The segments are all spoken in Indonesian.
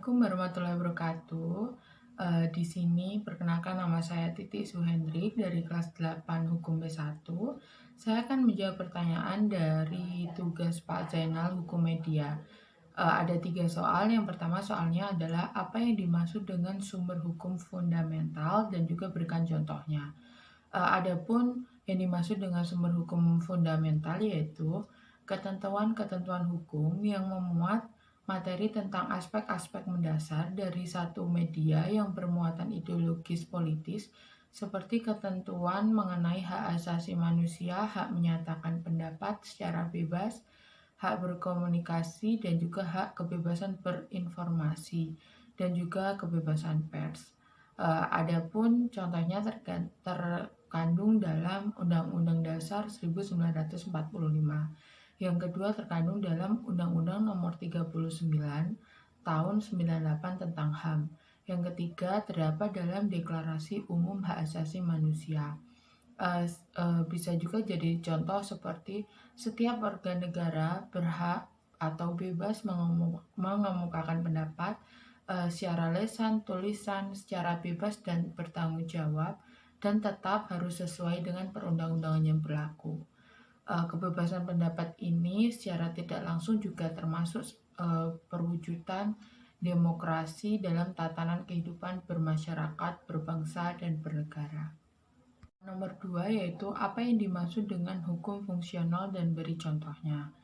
Assalamualaikum warahmatullahi wabarakatuh. Di sini perkenalkan nama saya Titi Suhendrik dari kelas 8 Hukum B1. Saya akan menjawab pertanyaan dari tugas Pak Zainal Hukum Media. Ada 3 soal. Yang pertama soalnya adalah apa yang dimaksud dengan sumber hukum fundamental dan juga berikan contohnya. Adapun yang dimaksud dengan sumber hukum fundamental yaitu ketentuan-ketentuan hukum yang memuat materi tentang aspek-aspek mendasar dari satu media yang bermuatan ideologis politis seperti ketentuan mengenai hak asasi manusia, hak menyatakan pendapat secara bebas, hak berkomunikasi, dan juga hak kebebasan berinformasi, dan juga kebebasan pers. Adapun contohnya terkandung dalam Undang-Undang Dasar 1945. Yang kedua terkandung dalam Undang-Undang Nomor 39 Tahun 98 tentang HAM. Yang ketiga terdapat dalam Deklarasi Umum Hak Asasi Manusia. Bisa juga jadi contoh seperti setiap warga negara berhak atau bebas mengemukakan pendapat secara lisan, tulisan, secara bebas dan bertanggung jawab, dan tetap harus sesuai dengan perundang-undangan yang berlaku. Kebebasan pendapat ini secara tidak langsung juga termasuk perwujudan demokrasi dalam tatanan kehidupan bermasyarakat, berbangsa, dan bernegara. Nomor 2 yaitu apa yang dimaksud dengan hukum fungsional dan beri contohnya.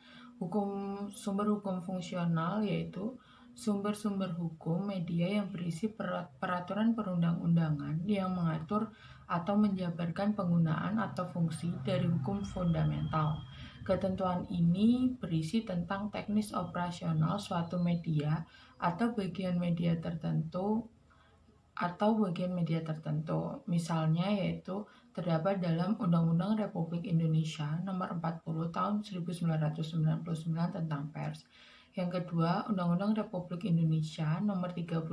Sumber hukum fungsional yaitu sumber-sumber hukum media yang berisi peraturan perundang-undangan yang mengatur atau menjabarkan penggunaan atau fungsi dari hukum fundamental. Ketentuan ini berisi tentang teknis operasional suatu media atau bagian media tertentu. Misalnya yaitu terdapat dalam Undang-Undang Republik Indonesia Nomor 40 Tahun 1999 tentang pers. Yang kedua, Undang-Undang Republik Indonesia Nomor 32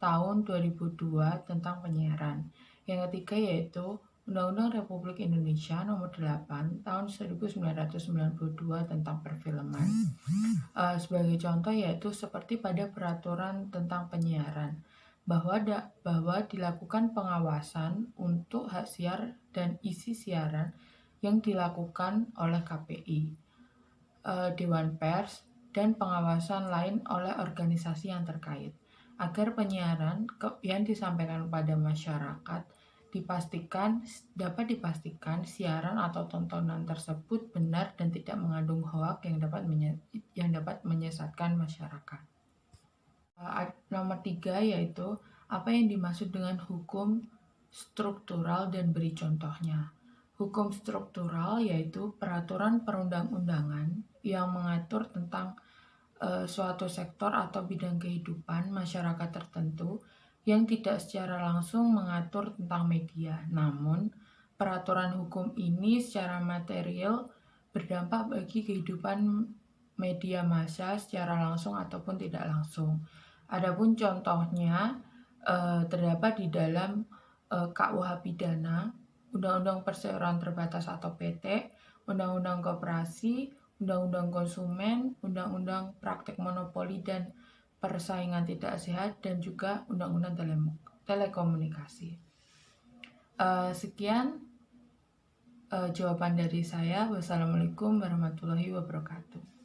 Tahun 2002 tentang penyiaran. Yang ketiga yaitu Undang-Undang Republik Indonesia Nomor 8 Tahun 1992 tentang perfilman. Sebagai contoh yaitu seperti pada peraturan tentang penyiaran bahwa dilakukan pengawasan untuk hak siar dan isi siaran yang dilakukan oleh KPI, Dewan Pers, dan pengawasan lain oleh organisasi yang terkait agar penyiaran yang disampaikan kepada masyarakat dapat dipastikan siaran atau tontonan tersebut benar dan tidak mengandung hoak yang dapat menyesatkan masyarakat. Nomor 3 yaitu apa yang dimaksud dengan hukum struktural dan beri contohnya. Hukum struktural yaitu peraturan perundang-undangan yang mengatur tentang suatu sektor atau bidang kehidupan masyarakat tertentu yang tidak secara langsung mengatur tentang media. Namun, peraturan hukum ini secara material berdampak bagi kehidupan media massa secara langsung ataupun tidak langsung. Adapun contohnya terdapat di dalam KUH Pidana, Undang-Undang Perseroan Terbatas atau PT, Undang-Undang Koperasi, Undang-Undang Konsumen, Undang-Undang Praktek Monopoli dan Persaingan Tidak Sehat, dan juga Undang-Undang Telekomunikasi. Sekian jawaban dari saya. Wassalamualaikum warahmatullahi wabarakatuh.